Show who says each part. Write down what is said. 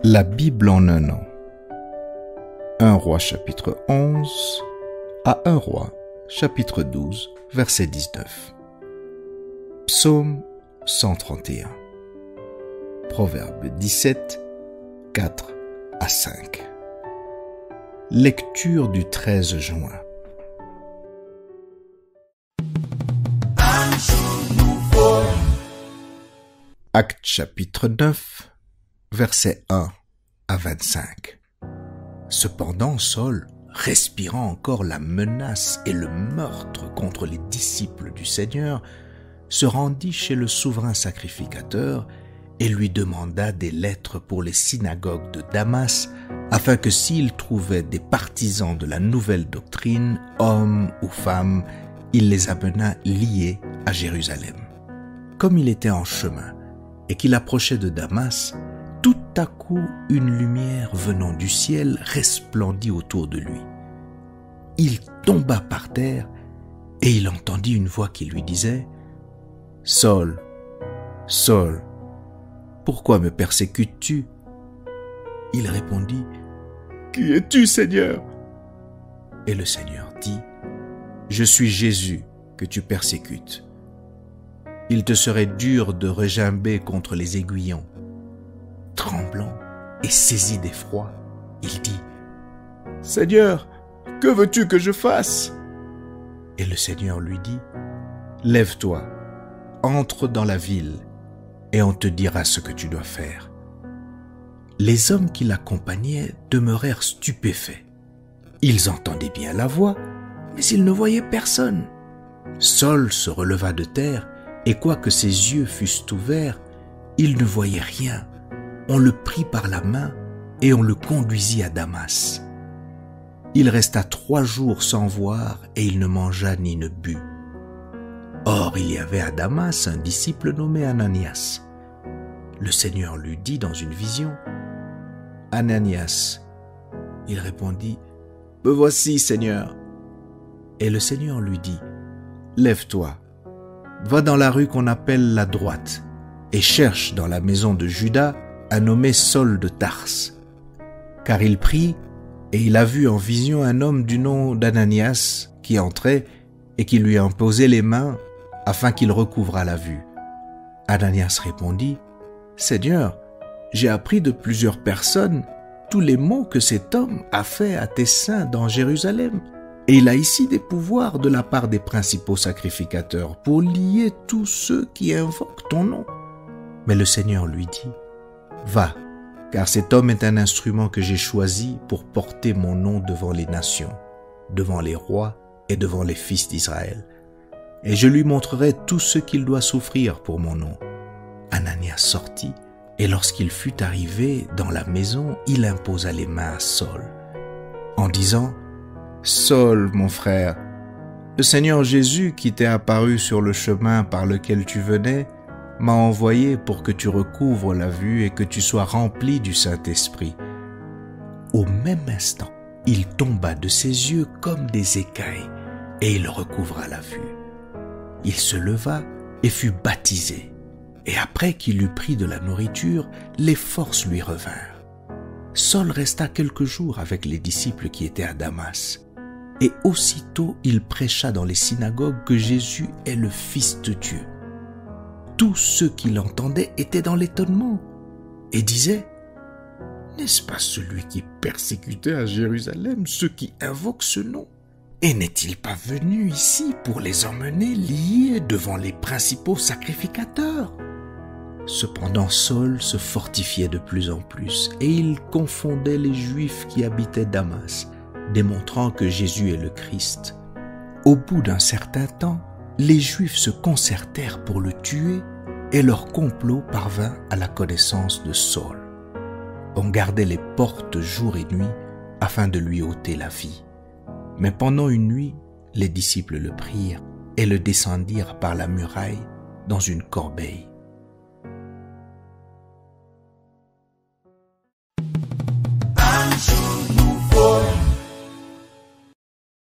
Speaker 1: La Bible en un an. 1 Roi chapitre 11 à 1 Roi chapitre 12 verset 19. Psaume 131. Proverbe 17, 4 à 5. Lecture du 13 juin. Actes chapitre 9, versets 1 à 25. Cependant, Saul, respirant encore la menace et le meurtre contre les disciples du Seigneur, se rendit chez le souverain sacrificateur et lui demanda des lettres pour les synagogues de Damas, afin que s'il trouvait des partisans de la nouvelle doctrine, hommes ou femmes, il les amenât liés à Jérusalem. Comme il était en chemin et qu'il approchait de Damas, tout à coup une lumière venant du ciel resplendit autour de lui. Il tomba par terre et il entendit une voix qui lui disait « Saul, Saul, pourquoi me persécutes-tu » Il répondit « Qui es-tu, Seigneur » Et le Seigneur dit « Je suis Jésus que tu persécutes. Il te serait dur de regimber contre les aiguillons. » Tremblant et saisi d'effroi, il dit « Seigneur, que veux-tu que je fasse » Et le Seigneur lui dit « Lève-toi, entre dans la ville, et on te dira ce que tu dois faire. » Les hommes qui l'accompagnaient demeurèrent stupéfaits. Ils entendaient bien la voix, mais ils ne voyaient personne. Saul se releva de terre, et quoique ses yeux fussent ouverts, il ne voyait rien. On le prit par la main et on le conduisit à Damas. Il resta 3 jours sans voir et il ne mangea ni ne but. Or, il y avait à Damas un disciple nommé Ananias. Le Seigneur lui dit dans une vision « Ananias » Il répondit « Me voici, Seigneur. » Et le Seigneur lui dit « Lève-toi, va dans la rue qu'on appelle la droite et cherche dans la maison de Judas un nommé Saul de Tarse. Car il prit et il a vu en vision un homme du nom d'Ananias qui entrait et qui lui imposait les mains afin qu'il recouvrât la vue. Ananias répondit « Seigneur, j'ai appris de plusieurs personnes tous les maux que cet homme a fait à tes saints dans Jérusalem. Et il a ici des pouvoirs de la part des principaux sacrificateurs pour lier tous ceux qui invoquent ton nom. » Mais le Seigneur lui dit « Va, car cet homme est un instrument que j'ai choisi pour porter mon nom devant les nations, devant les rois et devant les fils d'Israël. Et je lui montrerai tout ce qu'il doit souffrir pour mon nom. » Ananias sortit, et lorsqu'il fut arrivé dans la maison, il imposa les mains à Saul, en disant « Saul, mon frère, le Seigneur Jésus qui t'est apparu sur le chemin par lequel tu venais, m'a envoyé pour que tu recouvres la vue et que tu sois rempli du Saint-Esprit. » Au même instant, il tomba de ses yeux comme des écailles et il recouvra la vue. Il se leva et fut baptisé. Et après qu'il eut pris de la nourriture, les forces lui revinrent. Saul resta quelques jours avec les disciples qui étaient à Damas. Et aussitôt il prêcha dans les synagogues que Jésus est le Fils de Dieu. Tous ceux qui l'entendaient étaient dans l'étonnement et disaient « N'est-ce pas celui qui persécutait à Jérusalem ceux qui invoquent ce nom? Et n'est-il pas venu ici pour les emmener liés devant les principaux sacrificateurs ?» Cependant, Saul se fortifiait de plus en plus et il confondait les Juifs qui habitaient Damas, démontrant que Jésus est le Christ. Au bout d'un certain temps, les Juifs se concertèrent pour le tuer et leur complot parvint à la connaissance de Saul. On gardait les portes jour et nuit afin de lui ôter la vie. Mais pendant une nuit, les disciples le prirent et le descendirent par la muraille dans une corbeille.